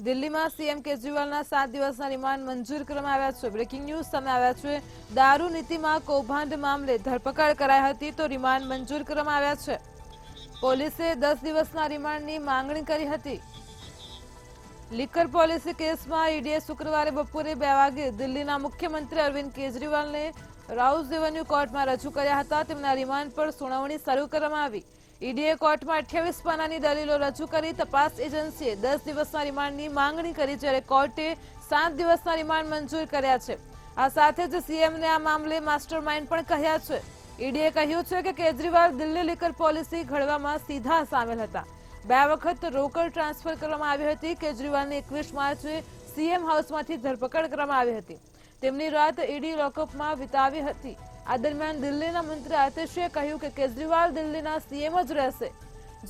દિલ્હીમાં સીએમ કેજરીવાલના 7 દિવસના રિમાન્ડ મંજૂર કરવામાં આવ્યા છે। બ્રેકિંગ ન્યૂઝ સામે આવ્યા છે। દારૂ નીતિમાં કૌભાંડ મામલે ધરપકડ કરાઈ હતી તો રિમાન્ડ મંજૂર કરવામાં આવ્યા છે। પોલીસે 10 દિવસના રિમાન્ડની માંગણી કરી હતી। લીકર પોલિસી કેસમાં ઈડીએ શુક્રવારે બપોરે 2 વાગે દિલ્હીના મુખ્યમંત્રી અરવિંદ કેજરીવાલને રાઉઝ એવન્યુ કોર્ટમાં રજૂ કર્યા હતા। તેમના રિમાન્ડ પર સુનાવણી શરૂ કરવામાં આવી। ઈડીએ કોર્ટમાં 28 પાનાની દલીલો રજૂ કરી। તપાસ એજન્સીએ 10 દિવસના રિમાન્ડની માંગણી કરી, જ્યારે કોર્ટે 7 દિવસના રિમાન્ડ મંજૂર કર્યા છે। આ સાથે જ સીએમને આ મામલે માસ્ટરમાઇન્ડ પણ કહ્યા છે। ઈડીએ કહ્યું છે કે કેજરીવાલ દિલ્હી લીકર પોલિસી ઘડવામાં સીધા સામેલ હતા। 2 વખત રોકડ ટ્રાન્સફર કરવામાં આવી હતી। કેજરીવાલની 21 માર્ચે સીએમ હાઉસમાંથી ધરપકડ કરવામાં આવી હતી। તેમની રાત ઈડી લોકઅપમાં વિતાવી હતી। આ દરમિયાન દિલ્હીના મંત્રી આતિશીએ કહ્યું કે કેજરીવાલ દિલ્હીના સીએમ જ રહેશે,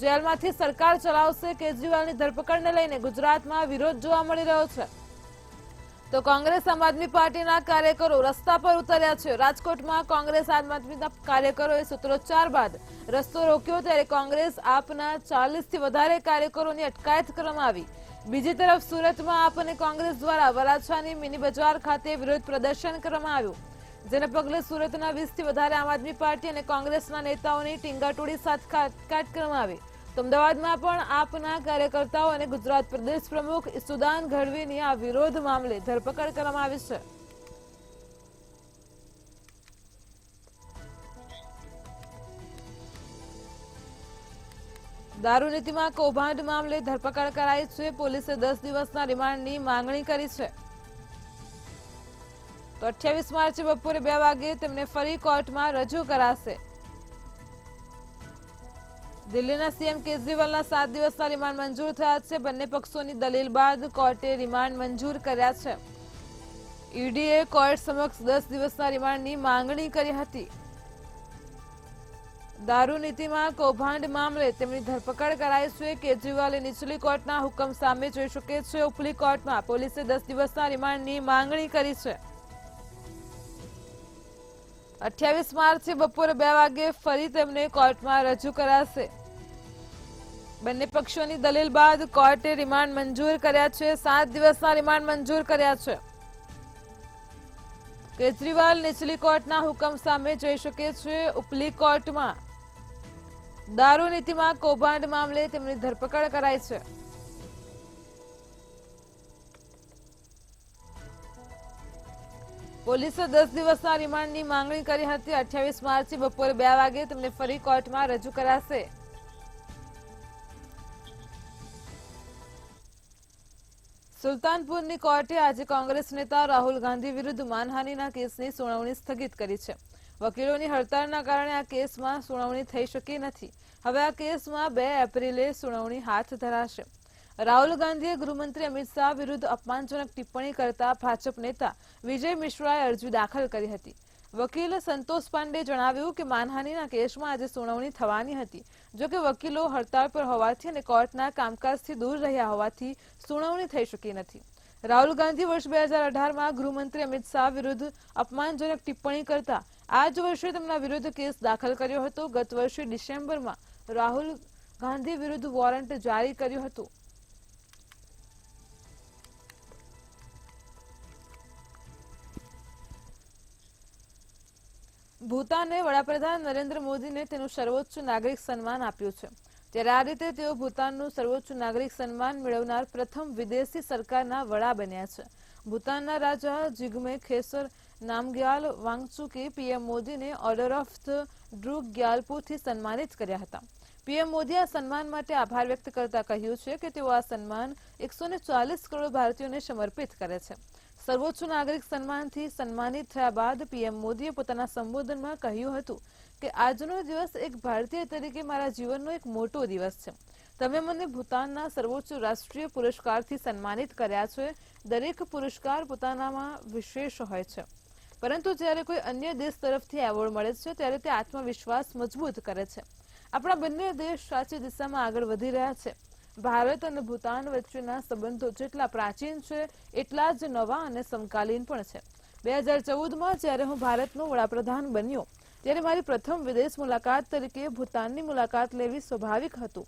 જેલમાંથી સરકાર ચલાવશે। કેજરીવાલની ધરપકડને લઈને ગુજરાતમાં વિરોધ જોવા મળી રહ્યો છે તો કોંગ્રેસ આમ આદમી પાર્ટીના કાર્યકરો રસ્તા પર ઉતર્યા છે। રાજકોટમાં કોંગ્રેસ આમ આદમીના કાર્યકરોએ સૂત્રોચ્ચાર બાદ રસ્તો રોક્યો, ત્યારે કોંગ્રેસ આપના 40 થી વધારે કાર્યકરોની અટકાયત કરવામાં આવી। બીજી તરફ સુરતમાં આપ અને કોંગ્રેસ દ્વારા વરાછાની મિની બજાર ખાતે વિરોધ પ્રદર્શન કરવામાં આવ્યું, જેને પગલે સુરતના 20 થી વધારે આમ આદમી પાર્ટી અને કોંગ્રેસના નેતાઓની ટીંગાટોળી સાથે અટકાયત કરવામાં આવી। તો અમદાવાદમાં પણ આપના કાર્યકર્તાઓ અને ગુજરાત પ્રદેશ પ્રમુખ ઈસુદાન ગઢવીની આ વિરોધ મામલે ધરપકડ કરવામાં આવી છે। દારૂ નીતિમાં કૌભાંડ મામલે ધરપકડ કરાઈ છે। પોલીસે 10 દિવસના રિમાન્ડની માંગણી કરી છે તો 28 માર્ચે બપોરે 2 વાગે તેમને ફરી કોર્ટમાં રજૂ કરાશે। દિલ્હીના સીએમ કેજરીવાલના 7 દિવસના રિમાન્ડ મંજૂર થયા છે। બંને પક્ષોની દલીલ બાદ કોર્ટે રિમાન્ડ મંજૂર કર્યા છે। ઈડીએ કોર્ટ સમક્ષ 10 દિવસના રિમાન્ડની માંગણી કરી હતી। દારૂ નીતિમાં કૌભાંડ મામલે તેમની ધરપકડ કરાઈ છે। કેજરીવાલે નીચલી કોર્ટના હુકમ સામે જોઈ શકે છે। ઉપલી કોર્ટમાં પોલીસે 10 દિવસના રિમાન્ડની માંગણી કરી છે। 28 માર્ચે બપોરે 2 વાગે ફરી તેમને કોર્ટમાં રજૂ કરાશે। બંને પક્ષોની દલીલ બાદ કોર્ટે રિમાન્ડ મંજૂર કર્યા છે। 7 દિવસના રિમાન્ડ મંજૂર કર્યા છે। કેજરીવાલ નીચલી કોર્ટના હુકમ સામે જઈ શકે છે। ઉપલી કોર્ટમાં દારૂ નીતિમાં કૌભાંડ મામલે તેમની ધરપકડ કરાઈ છે। પોલીસે 10 દિવસના રિમાન્ડની માંગણી કરી હતી। 28 માર્ચે બપોરે 2 વાગે તેમને ફરી કોર્ટમાં રજૂ કરાશે। સુલતાનપુરની કોર્ટે આજે કોંગ્રેસ નેતા રાહુલ ગાંધી વિરુદ્ધ માનહાનિના કેસની સુનાવણી સ્થગિત કરી છે। વકીલોની હડતાળના કારણે આ કેસમાં સુનાવણી થઈ શકી નથી। હવે આ કેસમાં 2 એપ્રિલે સુનાવણી હાથ ધરાશે। રાહુલ ગાંધીએ ગૃહમંત્રી અમિત શાહ વિરુદ્ધ અપમાનજનક ટિપ્પણી કરતા ભાજપ નેતા વિજય મિશ્રાએ અરજી દાખલ કરી હતી। વકીલ સંતોષ પાંડેએ જણાવ્યું કે માનહાનિના કેસમાં આજે સુનાવણી થવાની હતી, જોકે વકીલો હડતાળ પર હોવાથી અને કોર્ટના કામકાજથી દૂર રહ્યા હોવાથી સુનાવણી થઈ શકી નથી। રાહુલ ગાંધી વર્ષ 2018માં ગૃહમંત્રી અમિત શાહ વિરુદ્ધ અપમાનજનક ટિપ્પણી કરતા આ જ વર્ષે તેમના વિરુદ્ધ કેસ દાખલ કર્યો હતો। ગત વર્ષે ડિસેમ્બરમાં રાહુલ ગાંધી વિરુદ્ધ વોરંટ જારી કર્યું હતું। ભૂતાને વડાપ્રધાન નરેન્દ્ર મોદીને તેનું સર્વોચ્ચ નાગરિક સન્માન આપ્યું છે, ત્યારે આ રીતે તેઓ ભૂતાનનું સર્વોચ્ચ નાગરિક સન્માન મેળવનાર પ્રથમ વિદેશી સરકારના વડા બન્યા છે। ભૂતાનના રાજા જિગ્મે ખેસર નામગ્યાલ વાંગચુકે પીએમ મોદીને ઓર્ડર ઓફ ધ ડ્રુક ગ્યાલપોથી સન્માનિત કર્યા હતા। પીએમ મોદી આ સન્માન માટે આભાર વ્યક્ત કરતા કહ્યું છે કે તેઓ આ સન્માન 140 કરોડ ભારતીયોને સમર્પિત કરે છે। સર્વોચ્ચ નાગરિક સન્માનથી સન્માનિત થયા બાદ પીએમ મોદીએ પોતાના સંબોધનમાં કહ્યું હતું કે આજનો દિવસ એક ભારતીય તરીકે મારા જીવનનો એક મોટો દિવસ છે। તમે મને ભૂતાનના સર્વોચ્ચ રાષ્ટ્રીય પુરસ્કારથી સન્માનિત કર્યા છે। દરેક પુરસ્કાર પોતાનામાં વિશેષ હોય છે, પરંતુ જ્યારે કોઈ અન્ય દેશ તરફથી એવોર્ડ મળે છે ત્યારે તે આત્મવિશ્વાસ મજબૂત કરે છે। આપણા બંને દેશ સાચી દિશામાં આગળ વધી રહ્યા છે। ભારત અને ભૂતાન વચ્ચેના સંબંધો જેટલા પ્રાચીન છે એટલા જ નવા અને સમકાલીન પણ છે। 2014માં જ્યારે હું ભારતનો વડાપ્રધાન બન્યો ત્યારે મારી પ્રથમ વિદેશ મુલાકાત તરીકે ભૂતાનની મુલાકાત લેવી સ્વાભાવિક હતું।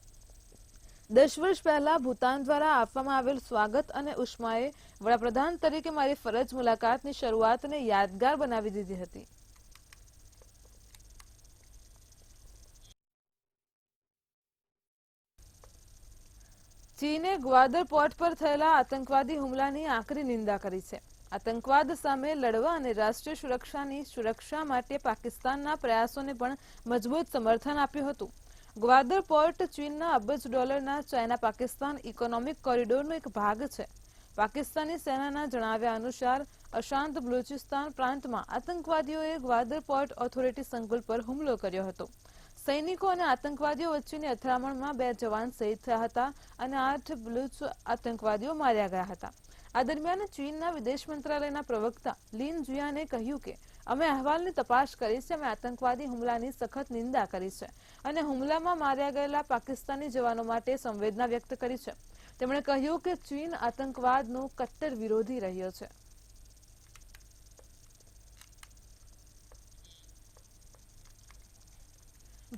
10 વર્ષ પહેલા ભૂતાન દ્વારા આપવામાં આવેલ સ્વાગત અને ઉષ્માએ વડાપ્રધાન તરીકે મારી ફરજ મુલાકાતની શરૂઆતને યાદગાર બનાવી દીધી હતી. ચીને ગ્વાદર પોર્ટ પર થયેલા આતંકવાદી હુમલાની આકરી નિંદા કરી છે. આતંકવાદ સામે લડવા અને રાષ્ટ્રીય સુરક્ષાની સુરક્ષા માટે પાકિસ્તાનના પ્રયાસોને પણ મજબૂત સમર્થન આપ્યું હતું. ગ્વાદર પોર્ટ ચીનના અબજ ડોલરના ચાઇના પાકિસ્તાન ઇકોનોમિક કોરિડોરનો એક ભાગ છે. પાકિસ્તાની સેનાના જણાવ્યા અનુસાર અશાંત બલુચિસ્તાન પ્રાંતમાં આતંકવાદીઓએ ગ્વાદર પોર્ટ ઓથોરિટી સંકુલ પર હુમલો કર્યો હતો. સૈનિકો અને આતંકવાદીઓ વચ્ચેની અથડામણમાં 2 જવાન શહીદ થયા હતા અને 8 બલુચ આતંકવાદીઓ માર્યા ગયા હતા. આ દરમિયાન ચીનના વિદેશ મંત્રાલયના પ્રવક્તા લિન જુયાને કહ્યું કે અમે અહેવાલની તપાસ કરી છે, અમે આતંકવાદી હુમલાની સખત નિંદા કરી છે અને હુમલામાં માર્યા ગયેલા પાકિસ્તાની જવાનો માટે સંવેદના વ્યક્ત કરી છે. તેમણે કહ્યું કે ચીન આતંકવાદનો કટ્ટર વિરોધી રહ્યો છે.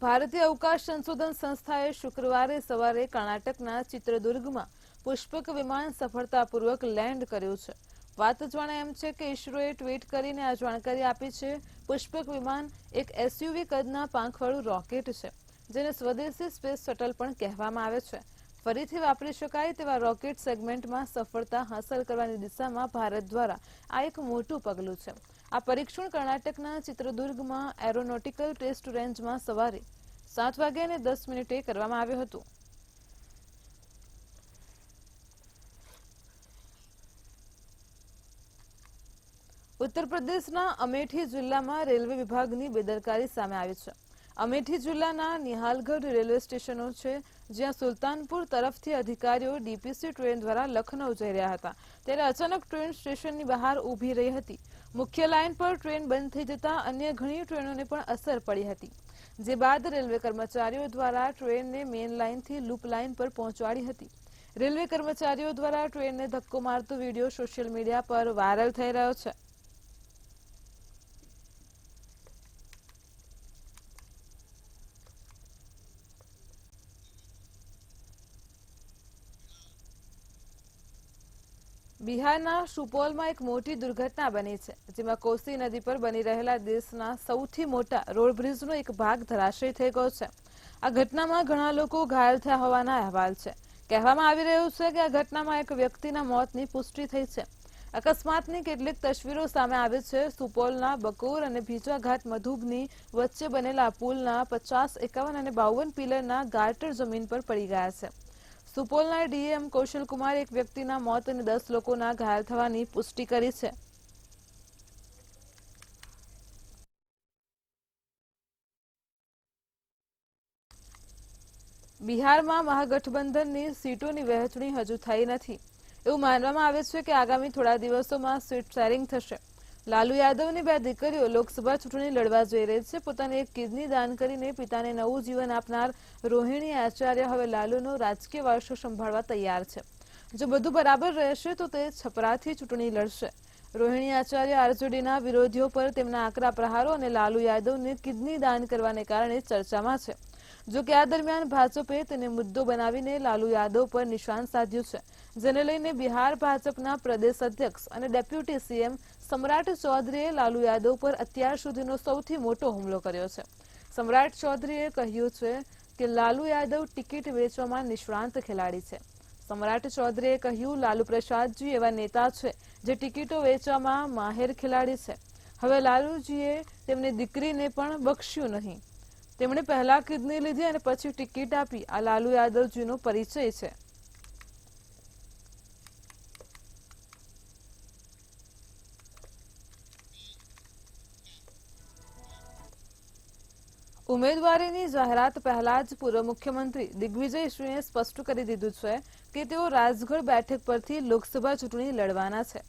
ભારતીય અવકાશ સંશોધન સંસ્થાએ શુક્રવારે સવારે કર્ણાટકના ચિત્રદુર્ગમાં પુષ્પક વિમાન સફળતાપૂર્વક લેન્ડ કર્યું છે. વાત જાણે એમ છે કે ઇસરોએ ટ્વીટ કરીને આ જાણકારી આપી છે. પુષ્પક વિમાન એક એસયુવી કદના પાંખવાળું રોકેટ છે, જેને સ્વદેશી સ્પેસ શટલ પણ કહેવામાં આવે છે. ફરીથી વાપરી શકાય તેવા રોકેટ સેગમેન્ટમાં સફળતા હાંસલ કરવાની દિશામાં ભારત દ્વારા આ એક મોટું પગલું છે. આ પરીક્ષણ કર્ણાટકના ચિત્રદુર્ગમાં એરોનોટિકલ ટેસ્ટ રેન્જમાં સવારે 7:10 કરવામાં આવ્યું હતું. ઉત્તર પ્રદેશના અમેઠી જિલ્લામાં રેલવે વિભાગની બેદરકારી સામે આવી છે. અમેઠી જિલ્લાના નિહાલગઢ રેલવે સ્ટેશનો છે, જ્યાં સુલતાનપુર તરફથી અધિકારીઓ ડીપીસી ટ્રેન દ્વારા લખનૌ જઈ રહ્યા હતા. ત્યારે અચાનક ટ્રેન સ્ટેશનની બહાર ઊભી રહી હતી. મુખ્ય લાઇન પર ટ્રેન બંધ થઈ જતા અન્ય ઘણી ટ્રેનોને પણ અસર પડી હતી. જે બાદ રેલવે કર્મચારીઓ દ્વારા ટ્રેનને મેઇન લાઇનથી લૂપ લાઇન પર પહોંચાડી હતી. રેલવે કર્મચારીઓ દ્વારા ટ્રેનને ધક્કો મારતો વિડીયો સોશિયલ મીડિયા પર વાયરલ થઈ રહ્યો છે. બિહારના સુપૌલમાં એક મોટી દુર્ઘટના બની છે, જેમાં કોસી નદી પર બની રહેલા દેશના સૌથી મોટા રોડ બ્રિજનો એક ભાગ ધરાશયી થઈ ગયો છે. આ ઘટનામાં ઘણા લોકો ઘાયલ થયા હોવાના અહેવાલ છે. કહેવામાં આવી રહ્યું છે કે આ ઘટનામાં એક વ્યક્તિના મોતની પુષ્ટિ થઈ છે. અકસ્માતની કેટલીક તસવીરો સામે આવી છે. સુપૌલના બકોર અને ભીજાઘાટ મધુબની વચ્ચે બનેલા પુલના 50, 51 અને 52 પિલરના ગાર્ટર જમીન પર પડી ગયા છે. સુપૌલના ડીએમ કૌશલ કુમારે એક વ્યક્તિના મોત અને 10 લોકોના ઘાયલ થવાની પુષ્ટિ કરી છે. બિહારમાં મહાગઠબંધનની સીટોની વહેંચણી હજુ થઈ નથી. એવું માનવામાં આવે છે કે આગામી થોડા દિવસોમાં સીટ શેરિંગ થશે. લાલુ યાદવની 2 દીકરીઓ લોકસભા ચૂંટણી લડવા જઈ રહી છે. પોતાની એક કિડની દાન કરીને પિતાને નવું જીવન આપનાર રોહિણી આચાર્ય હવે લાલુનો રાજકીય વારસો સંભાળવા તૈયાર છે. જો બધું બરાબર રહેશે તો તે છપરાથી ચૂંટણી લડશે. રોહિણી આચાર્ય આરજેડીના વિરોધીઓ પર તેમના આકરા પ્રહારો અને લાલુ યાદવને કિડની દાન કરવાને કારણે ચર્ચામાં છે. જો કે આ દરમિયાન ભાજપે તેને મુદ્દો બનાવીને લાલુ યાદવ પર નિશાન સાધ્યું છે, જેને લઈને બિહાર ભાજપના પ્રદેશ અધ્યક્ષ અને ડેપ્યુટી સીએમ સમ્રાટ ચૌધરીએ લાલુ યાદવ પર અત્યાર સુધીનો સૌથી મોટો હુમલો કર્યો છે. સમ્રાટ ચૌધરીએ કહ્યું છે કે લાલુ યાદવ ટિકિટ વેચવામાં નિષ્ણાંત ખેલાડી છે. સમ્રાટ ચૌધરીએ કહ્યું, લાલુ પ્રસાદજી એવા નેતા છે જે ટિકિટો વેચવામાં માહેર ખેલાડી છે. હવે લાલુજીએ તેમની દીકરીને પણ બખ્શ્યું નહીં. તેમણે પહેલા કિડની લીધી અને પછી ટિકિટ આપી. આ લાલુ યાદવજીનો પરિચય છે. ઉમેદવારીની જાહેરાત પહેલા જ પૂર્વ મુખ્યમંત્રી દિગ્વિજયસિંહે સ્પષ્ટ કરી દીધું છે કે તેઓ રાજગઢ બેઠક પરથી લોકસભા ચૂંટણી લડવાના છે.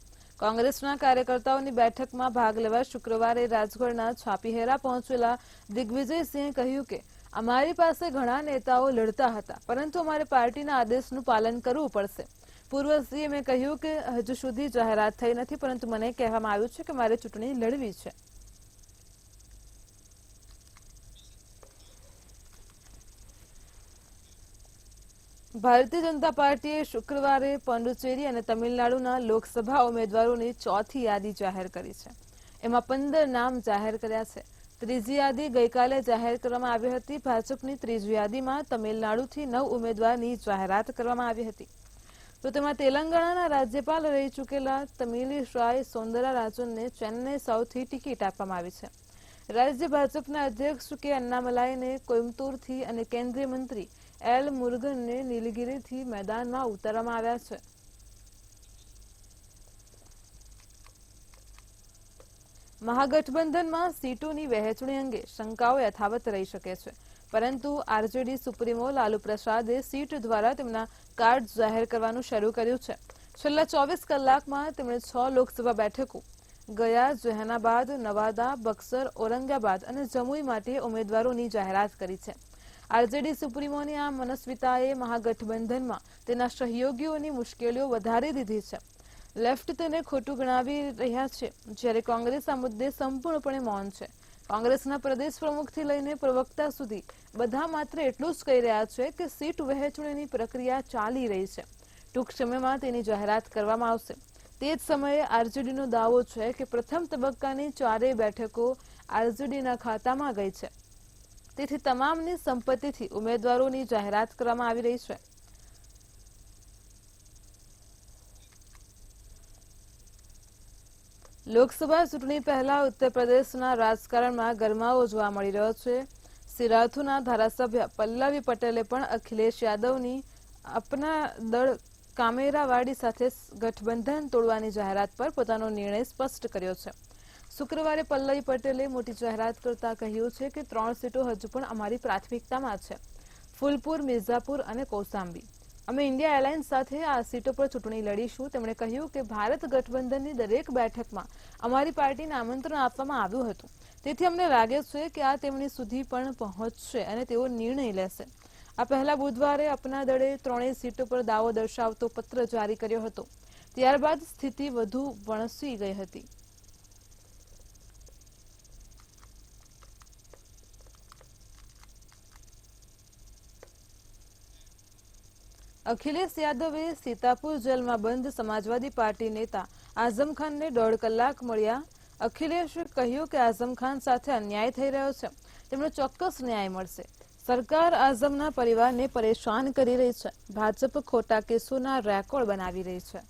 કોંગ્રેસના કાર્યકર્તાઓની બેઠકમાં ભાગ લેવા શુક્રવારે રાજગઢના છાપીહેરા પહોંચેલા દિગ્વિજયસિંહે કહ્યું કે અમારી પાસે ઘણા નેતાઓ લડતા હતા, પરંતુ અમારે પાર્ટીના આદેશનું પાલન કરવું પડશે. પૂર્વ સીએમએ કહ્યું કે હજુ સુધી જાહેરાત થઈ નથી, પરંતુ મને કહેવામાં આવ્યું છે કે મારે ચૂંટણી લડવી છે. ભારતીય જનતા પાર્ટીએ શુક્રવારે પોંડિચેરી અને તમિલનાડુના લોકસભા ઉમેદવારોની ચોથી યાદી જાહેર કરી છે. એમાં 15 નામ જાહેર કર્યા છે. ત્રીજી યાદી ગઈકાલે જાહેર કરવામાં આવી હતી. ભાજપની ત્રીજી યાદીમાં તમિલનાડુથી 9 ઉમેદવારની જાહેરાત કરવામાં આવી હતી. તો તેમાં તેલંગાણાના રાજ્યપાલ રહી ચૂકેલા તમિલિસાઈ સૌંદરરાજનને ચેન્નઈ સાઉથથી ટિકિટ આપવામાં આવી છે. રાજ્ય ભાજપના અધ્યક્ષ કે અન્નામલાઈને કોઇમ્બતુરથી અને કેન્દ્રીય મંત્રી એલ મુરુગનને નીલગિરીથી મેદાનમાં ઉતારવામાં આવ્યા છે. મહાગઠબંધનમાં સીટોની વહેંચણી અંગે શંકાઓ યથાવત રહી શકે છે, પરંતુ આરજેડી સુપ્રીમો લાલુ પ્રસાદે સીટ દ્વારા તેમના કાર્ડ જાહેર કરવાનું શરૂ કર્યું છે. છેલ્લા 24 કલાકમાં તેમણે 6 લોકસભા બેઠકો ગયા, જેહાનાબાદ, નવાદા, બક્સર, ઔરંગાબાદ અને જમુઈ માટે ઉમેદવારોની જાહેરાત કરી છે. આરજેડી સુપ્રીમોની આ મનસ્વિતાએ મહાગઠબંધનમાં તેના સહયોગીઓની મુશ્કેલીઓ વધારી દીધી છે. લેફ્ટ તેને ખોટું ગણાવી રહ્યા છે, જ્યારે કોંગ્રેસ આ મુદ્દે સંપૂર્ણપણે મૌન છે. કોંગ્રેસના પ્રદેશ પ્રમુખથી લઈને પ્રવક્તા સુધી બધા માત્ર એટલું જ કહી રહ્યા છે કે સીટ વહેંચણીની પ્રક્રિયા ચાલી રહી છે. ટૂંક સમયમાં તેની જાહેરાત કરવામાં આવશે. તે જ સમયે આરજેડીનો દાવો છે કે પ્રથમ તબક્કાની 4 બેઠકો આરજેડીના ખાતામાં ગઈ છે. તેથી તમામની સંપત્તિથી ઉમેદવારોની જાહેરાત કરવામાં આવી રહી છે. લોકસભા ચૂંટણી પહેલા ઉત્તર પ્રદેશના રાજકારણમાં ગરમાવો જોવા મળી રહ્યો છે. સિરાથુના ધારાસભ્ય પલ્લવી પટેલે પણ અખિલેશ યાદવની અપના દળ કામેરાવાડી સાથે ગઠબંધન તોડવાની જાહેરાત પર પોતાનો નિર્ણય સ્પષ્ટ કર્યો છે. શુક્રવારે પલ્લવી પટેલે મોટી જાહેરાત કરતા કહ્યું છે કે 3 સીટો હજુ પણ અમારી પ્રાથમિકતામાં છે: ફૂલપુર, મિર્ઝાપુર અને કૌશાંબી. અમે ઇન્ડિયા એલાયન્સ સાથે આ સીટો પર ચૂંટણી લડીશું. તેમણે કહ્યું કે ભારત ગઠબંધનની દરેક બેઠકમાં અમારી પાર્ટીને આમંત્રણ આપવામાં આવ્યું હતું, તેથી અમને લાગે છે કે આ તેમની સુધી પણ પહોંચશે અને તેઓ નિર્ણય લેશે. આ પહેલા બુધવારે અપના દળે 3 સીટો પર દાવો દર્શાવતો પત્ર જારી કર્યો હતો. ત્યારબાદ સ્થિતિ વધુ વણસી ગઈ હતી. અખિલેશ યાદવે સીતાપુર જેલમાં બંધ સમાજવાદી પાર્ટી નેતા આઝમ ખાનને 1.5 કલાક મળ્યા. અખિલેશે કહ્યું કે આઝમ ખાન સાથે અન્યાય થઈ રહ્યો છે, તેમનો ચોક્કસ ન્યાય મળશે. સરકાર આઝમના પરિવારને પરેશાન કરી રહી છે. ભાજપ ખોટા કેસોના રેકોર્ડ બનાવી રહી છે.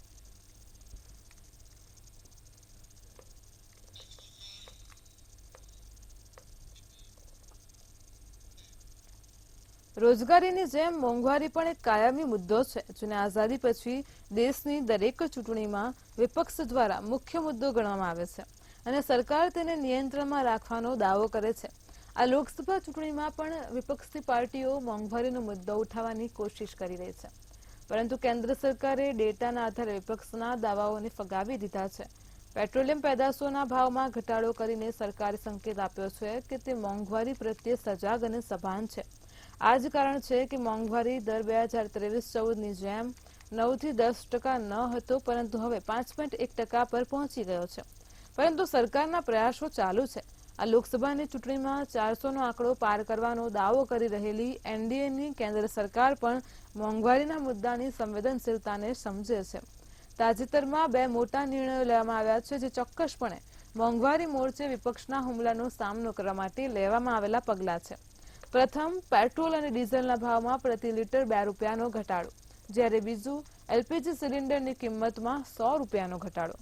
રોજગારીની જેમ મોંઘવારી પણ એક કાયમી મુદ્દો છે, જેને આઝાદી પછી દેશની દરેક ચૂંટણીમાં વિપક્ષ દ્વારા મુખ્ય મુદ્દો ગણવામાં આવે છે અને સરકાર તેને નિયંત્રણમાં રાખવાનો દાવો કરે છે. આ લોકસભા ચૂંટણીમાં પણ વિપક્ષી પાર્ટીઓ મોંઘવારીનો મુદ્દો ઉઠાવવાની કોશિશ કરી રહી છે, પરંતુ કેન્દ્ર સરકારે ડેટાના આધારે વિપક્ષના દાવાઓને ફગાવી દીધા છે. પેટ્રોલિયમ પેદાશોના ભાવમાં ઘટાડો કરીને સરકારે સંકેત આપ્યો છે કે તે મોંઘવારી પ્રત્યે સજાગ અને સભાન છે. આ જ કારણ છે કે મોંઘવારી દર 2013-14ની જેમ 9 થી 10% ન હતો, પરંતુ હવે 5.1% પર પહોંચી ગયો છે. પરંતુ સરકારના પ્રયાસો ચાલુ છે. આ લોકસભાની ચૂંટણીમાં 400નો આંકડો પાર કરવાનો દાવો કરી રહેલી એનડીએની કેન્દ્ર સરકાર પણ મોંઘવારીના મુદ્દાની સંવેદનશીલતાને સમજે છે. તાજેતરમાં 2 મોટા નિર્ણયો લેવામાં આવ્યા છે, જે ચોક્કસપણે મોંઘવારી મોરચે વિપક્ષના હુમલાનો સામનો કરવા માટે લેવામાં આવેલા પગલાં છે. પ્રથમ, પેટ્રોલ અને ડીઝલના ભાવમાં પ્રતિ લિટર ₹2નો ઘટાડો, જ્યારે બીજું, એલપીજી સિલિન્ડરની કિંમતમાં ₹100નો ઘટાડો.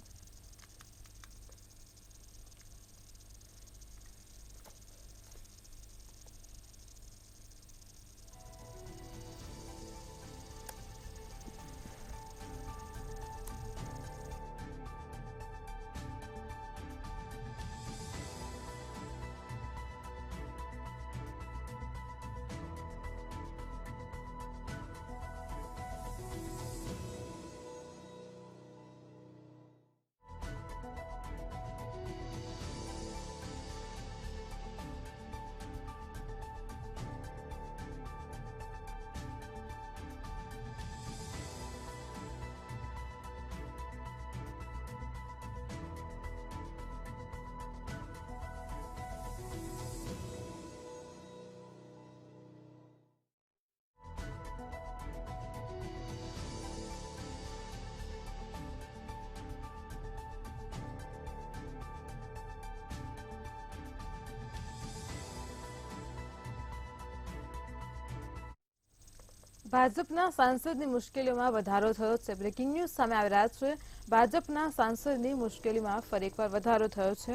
ભાજપના સાંસદની મુશ્કેલીઓમાં વધારો થયો છે. બ્રેકિંગ ન્યૂઝ સામે આવી રહ્યા છે. ભાજપના સાંસદની મુશ્કેલીમાં ફરી એકવાર વધારો થયો છે.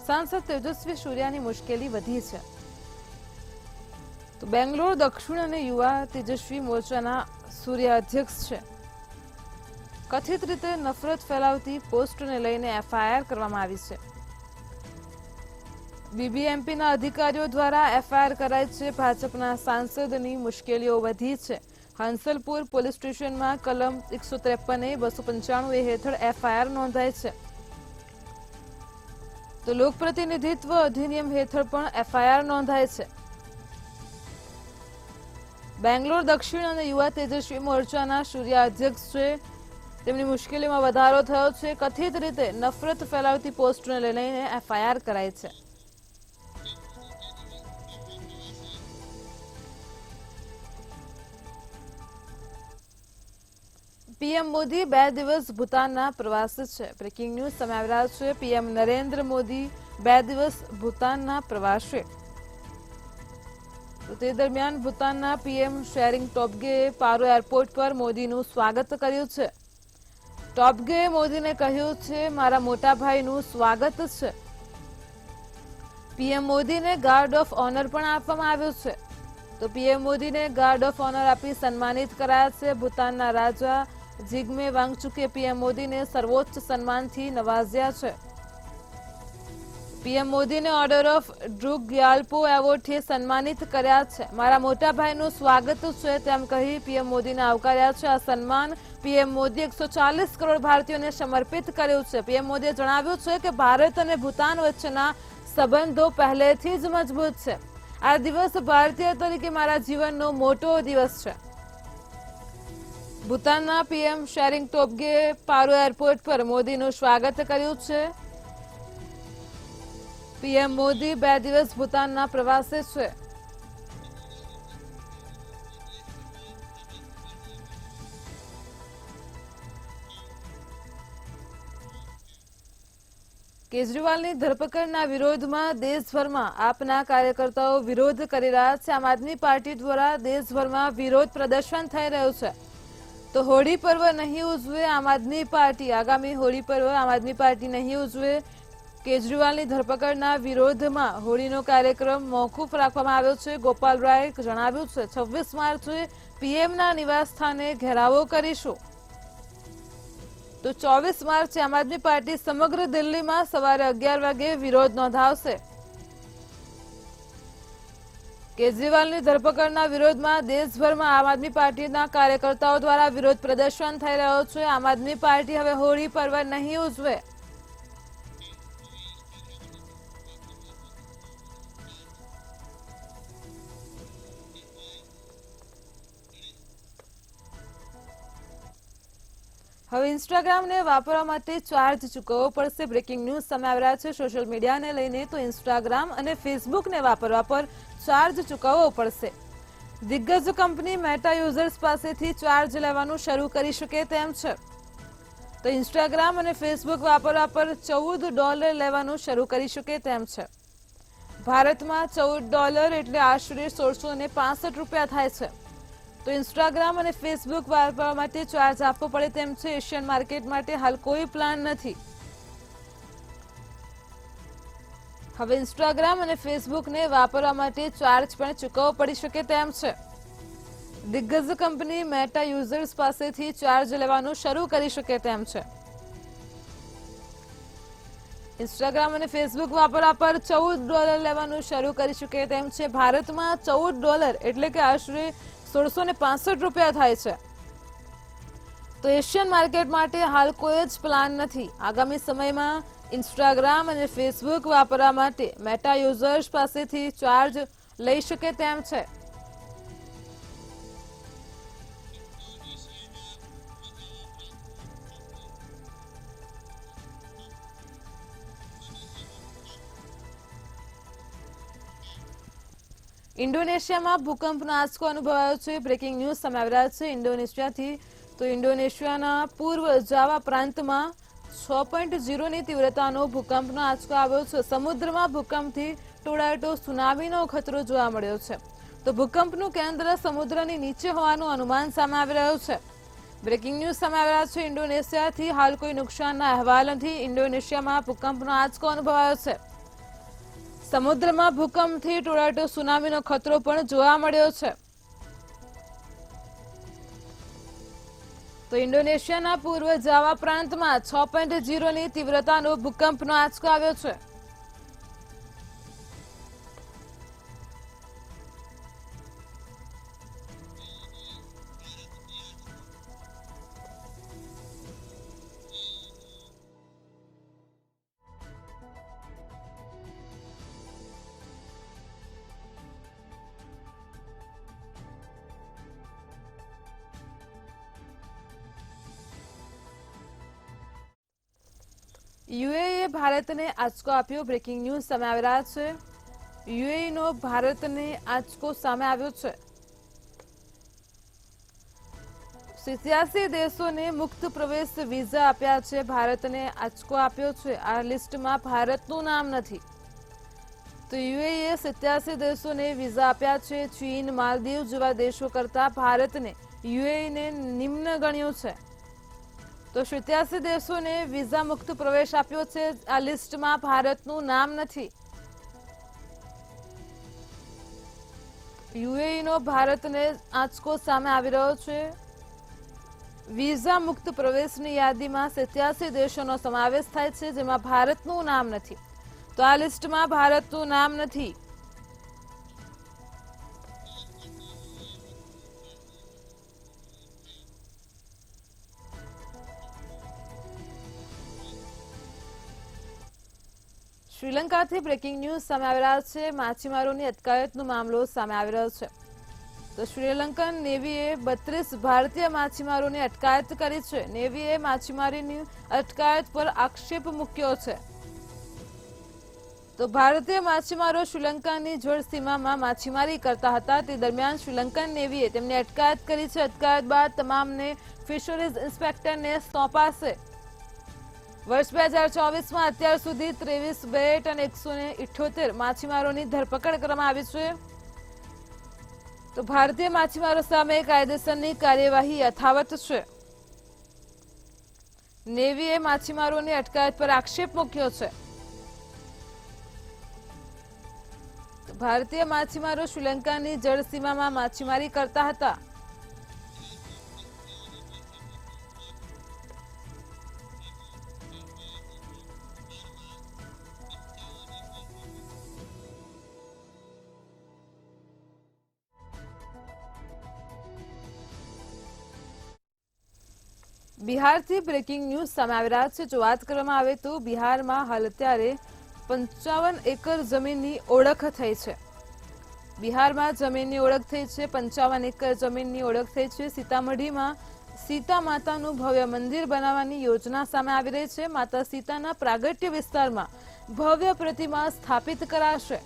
સાંસદ તેજસ્વી સૂર્યાની મુશ્કેલી વધી છે. તો બેંગ્લોર દક્ષિણ અને યુવા તેજસ્વી મોરચાના સૂર્યા અધ્યક્ષ છે. કથિત રીતે નફરત ફેલાવતી પોસ્ટને લઈને એફઆઈઆર કરવામાં આવી છે. બીબીએમપીના અધિકારીઓ દ્વારા એફઆઈઆર કરાઈ છે. ભાજપના સાંસદની મુશ્કેલીઓ વધી છે. હંસલપુર પોલીસ સ્ટેશનમાં કલમ 153 295 હેઠળ એફઆઈઆર નોંધાઈ છે. તો લોકપ્રતિનિધિત્વ અધિનિયમ હેઠળ પણ એફઆઈઆર નોંધાય છે. બેંગ્લોર દક્ષિણ અને યુવા તેજસ્વી મોરચાના સૂર્યા અધ્યક્ષ છે. તેમની મુશ્કેલીમાં વધારો થયો છે. કથિત રીતે નફરત ફેલાવતી પોસ્ટને લઈને એફઆઈઆર કરાઈ છે. પીએમ મોદી 2 દિવસ ભૂતાનના પ્રવાસે છે. બ્રેકિંગ ન્યૂઝ સામે આવી રહ્યા છે. પીએમ નરેન્દ્ર મોદી 2 દિવસ ભૂતાનના પ્રવાસે. તો તે દરમિયાન ભૂતાનના પીએમ શેરિંગ ટોબ્ગેએ પારો એરપોર્ટ પર મોદીનું સ્વાગત કર્યું છે. ટોબ્ગેએ મોદીને કહ્યું છે, મારા મોટા ભાઈનું સ્વાગત છે. પીએમ મોદીને ગાર્ડ ઓફ ઓનર પણ આપવામાં આવ્યું છે. તો પીએમ મોદીને ગાર્ડ ઓફ ઓનર આપી સન્માનિત કરાયા છે. ભૂતાનના રાજા જિગ્મે વાંગચુકે પીએમ મોદીને સર્વોચ્ચ સન્માનથી નવાજ્યા છે. પીએમ મોદીને ઓર્ડર ઓફ ડ્રુક ગ્યાલ્પો એવોર્ડથી સન્માનિત કર્યા છે. મારા મોટા ભાઈનું સ્વાગત છે તેમ કહી પીએમ મોદીને આવકાર્યા છે. આ સન્માન પીએમ મોદી 140 કરોડ ભારતીયોને સમર્પિત કર્યું છે. પીએમ મોદીએ જણાવ્યું છે કે ભારત અને ભૂતાન વચ્ચેના સંબંધો પહેલેથી જ મજબૂત છે. આ દિવસ ભારતીય તરીકે મારા જીવનનો મોટો દિવસ છે. ભૂતાનના પીએમ શેરિંગ ટોબ્ગેએ પારો એરપોર્ટ પર મોદીનું સ્વાગત કર્યું છે. પીએમ મોદી 2 દિવસ ભૂતાનના પ્રવાસે છે. કેજરીવાલની ધરપકડના વિરોધમાં દેશભરમાં આપના કાર્યકર્તાઓ વિરોધ કરી રહ્યા છે. આમ આદમી પાર્ટી દ્વારા દેશભરમાં વિરોધ પ્રદર્શન થઈ રહ્યું છે. તો હોળી પર્વ નહીં ઉજવે આમ આદમી પાર્ટી. આગામી હોળી પર્વ આમ આદમી પાર્ટી નહીં ઉજવે. કેજરીવાલની ધરપકડના વિરોધમાં હોળીનો કાર્યક્રમ મોકૂફ રાખવામાં આવ્યો છે. ગોપાલ રાયે જણાવ્યું છે, 26 માર્ચે પીએમના નિવાસસ્થાને ઘેરાવો કરીશું. તો 24 માર્ચે આમ આદમી પાર્ટી સમગ્ર દિલ્હીમાં સવારે 11 વાગે વિરોધ નોંધાવશે. કેજરીવાલની ધરપકડના વિરોધમાં દેશભરમાં આમ આદમી પાર્ટીના કાર્યકર્તાઓ દ્વારા વિરોધ પ્રદર્શન થઈ રહ્યો છે. આમ આદમી પાર્ટી હવે હોળી પર્વ નહીં ઉજવે. હવે ઇન્સ્ટાગ્રામને વાપરવા માટે ચાર્જ ચૂકવવો પડશે. બ્રેકિંગ ન્યૂઝ સામે આવી રહ્યા છે. સોશિયલ મીડિયાને લઈને તો ઇન્સ્ટાગ્રામ અને ફેસબુકને વાપરવા પર ચાર્જ ચૂકવવો પડશે. દિગ્ગજ કંપની મેટા યુઝર્સ પાસેથી ચાર્જ લેવાનું શરૂ કરી શકે તેમ છે. તો ઇન્સ્ટાગ્રામ અને ફેસબુક વાપરવા પર $14 લેવાનું શરૂ કરી શકે તેમ છે. ભારતમાં $14 એટલે આશરે 1665 રૂપિયા થાય છે. તો ઇન્સ્ટાગ્રામ અને ફેસબુક વાપરવા માટે ચાર્જ આપવો પડે તેમ છે. એશિયન માર્કેટ માટે હાલ કોઈ પ્લાન નથી. હવે ઇન્સ્ટાગ્રામ અને ફેસબુકને વાપરવા માટે ચાર્જ પણ ચૂકવવો પડી શકે તેમ છે. દિગ્ગજ કંપની મેટા યુઝર્સ પાસેથી ચાર્જ લેવાનું શરૂ કરી શકે તેમ છે. ઇન્સ્ટાગ્રામ અને ફેસબુક વાપરવા પર $14 લેવાનું શરૂ કરી શકે તેમ છે. ભારતમાં $14 એટલે કે આશરે 1665 રૂપિયા થાય છે. તો એશિયન માર્કેટ માટે હાલ કોઈ જ પ્લાન નથી. આગામી સમયમાં ઇન્સ્ટાગ્રામ અને ફેસબુક વાપરવા માટે મેટા યુઝર્સ પાસેથી ચાર્જ લઈ શકે તેમ છે. ઇન્ડોનેશિયામાં ભૂકંપનો આંચકો અનુભવાયો છે. બ્રેકિંગ ન્યૂઝ સામે આવી રહ્યા છે ઇન્ડોનેશિયાથી. તો ઇન્ડોનેશિયાના પૂર્વ જાવા પ્રાંતમાં 6.0ની તીવ્રતાનો ભૂકંપનો આંચકો આવ્યો છે. સમુદ્રમાં ભૂકંપથી ટોળાટો સુનામીનો ખતરો જોવા મળ્યો છે. તો ભૂકંપનું કેન્દ્ર સમુદ્રની નીચે હોવાનું અનુમાન સામે આવી રહ્યું છે। બ્રેકિંગ ન્યૂઝ સામે આવી રહ્યા છે। ઇન્ડોનેશિયાથી હાલ કોઈ નુકસાનના અહેવાલ નથી। ઇન્ડોનેશિયામાં ભૂકંપનો આંચકો અનુભવાયો છે। સમુદ્રમાં ભૂકંપથી ટોર્નેડો સુનામીનો ખતરો પણ જોવા મળ્યો છે। તો ઇન્ડોનેશિયાના પૂર્વ જાવા પ્રાંતમાં 6.0ની તીવ્રતાનો ભૂકંપનો આંચકો આવ્યો છે। યુએઈએ ભારતને આંચકો આપ્યો। બ્રેકિંગ ન્યૂઝ સામે આવી રહ્યા છે। યુએઈનો ભારતને આંચકો સામે આવ્યો છે। 87 દેશોને મુક્ત પ્રવેશ વિઝા આપ્યા છે। ભારતને આંચકો આપ્યો છે। આ લિસ્ટમાં ભારતનું નામ નથી। તો યુએઈએ 87 દેશોને વિઝા આપ્યા છે। ચીન, માલદીવ જેવા દેશો કરતા ભારતને યુએઈને નિમ્ન ગણ્યું છે। તો 87 દેશોને વિઝા મુક્ત પ્રવેશ આપ્યો છે। આ લિસ્ટમાં ભારતનું નામ નથી। યુએઈનો ભારતને આંચકો સામે આવી રહ્યો છે। વિઝા મુક્ત પ્રવેશની યાદીમાં 87 દેશોનો સમાવેશ થાય છે, જેમાં ભારતનું નામ નથી। તો આ લિસ્ટમાં ભારતનું નામ નથી। શ્રીલંકાથી બ્રેકિંગ ન્યૂઝ સામે આવી રહ્યા છે। માછીમારોની અટકાયતનો મામલો સામે આવી રહ્યો છે। તો શ્રીલંકન નેવીએ 32 ભારતીય માછીમારોની અટકાયત કરી છે। નેવીએ માછીમારીની અટકાયત પર આક્ષેપ મૂક્યો છે। તો ભારતીય માછીમારો શ્રીલંકાની જળસીમામાં માછીમારી કરતા હતા, તે દરમિયાન શ્રીલંકન નેવીએ તેમની અટકાયત કરી છે। અટકાયત બાદ તમામને ફિશરીઝ ઇન્સ્પેક્ટરને સોંપાશે। વર્ષ 2024માં અત્યાર સુધી 23 ટન 178 માછીમારોની ધરપકડ કરવામાં આવી છે। તો ભારતીય માછીમારો સામે કાયદેસરની કાર્યવાહી યથાવત છે। નેવીએ માછીમારોની અટકાયત પર આક્ષેપ મૂક્યો છે। ભારતીય માછીમારો શ્રીલંકાની જળસીમામાં માછીમારી કરતા હતા। બિહારથી બ્રેકિંગ ન્યૂઝ સામે આવી રહ્યા છે। જો વાત કરવામાં આવે તો બિહારમાં હાલ અત્યારે 55 એકર જમીનની ઓળખ થઈ છે। બિહારમાં જમીનની ઓળખ થઈ છે। 55 એકર જમીનની ઓળખ થઈ છે। સીતામઢીમાં સીતા માતાનું ભવ્ય મંદિર બનાવવાની યોજના સામે આવી રહી છે। માતા સીતાના પ્રાગટ્ય વિસ્તારમાં ભવ્ય પ્રતિમા સ્થાપિત કરાશે।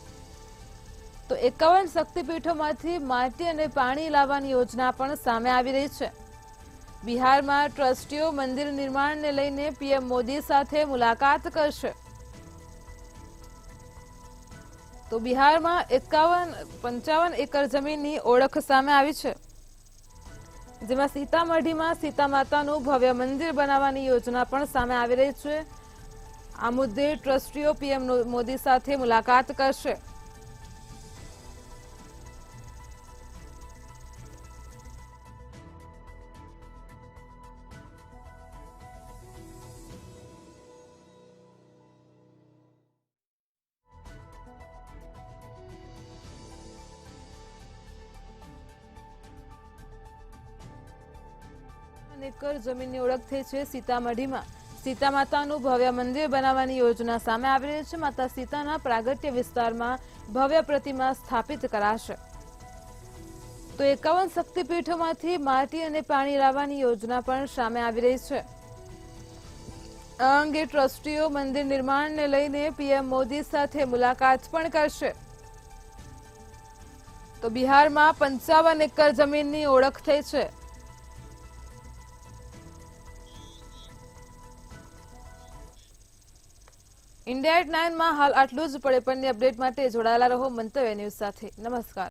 તો 51 શક્તિપીઠોમાંથી માટી અને પાણી લાવવાની યોજના પણ સામે આવી રહી છે। બિહારમાં ટ્રસ્ટીઓ મંદિર નિર્માણને લઈને પીએમ મોદી સાથે મુલાકાત કરશે। તો બિહારમાં 55 એકર જમીનની ઓળખ સામે આવી છે, જેમાં સીતામઢીમાં સીતા માતાનું ભવ્ય મંદિર બનાવવાની યોજના પણ સામે આવી રહી છે। આ મુદ્દે ટ્રસ્ટીઓ પીએમ મોદી સાથે મુલાકાત કરશે। એકર જમીનની ઓળખ થઈ છે। સીતામઢીમાં સીતા માતાનું ભવ્ય મંદિર બનાવવાની યોજના સામે આવી રહી છે। માતા સીતાના પ્રાગટ્ય વિસ્તારમાં ભવ્ય પ્રતિમા સ્થાપિત કરાશે। તો 51 શક્તિપીઠોમાંથી માટી અને પાણી લાવવાની યોજના પણ સામે આવી રહી છે। આ અંગે ટ્રસ્ટીઓ મંદિર નિર્માણને લઈને પીએમ મોદી સાથે મુલાકાત પણ કરશે। તો બિહારમાં 55 એકર જમીનની ઓળખ થઈ છે। ઇન્ડિયા એટ 9 માં હાલ આટલું જ। પડે પણની અપડેટ માટે જોડાયેલા રહો મંતવ્ય ન્યૂઝ સાથે। નમસ્કાર।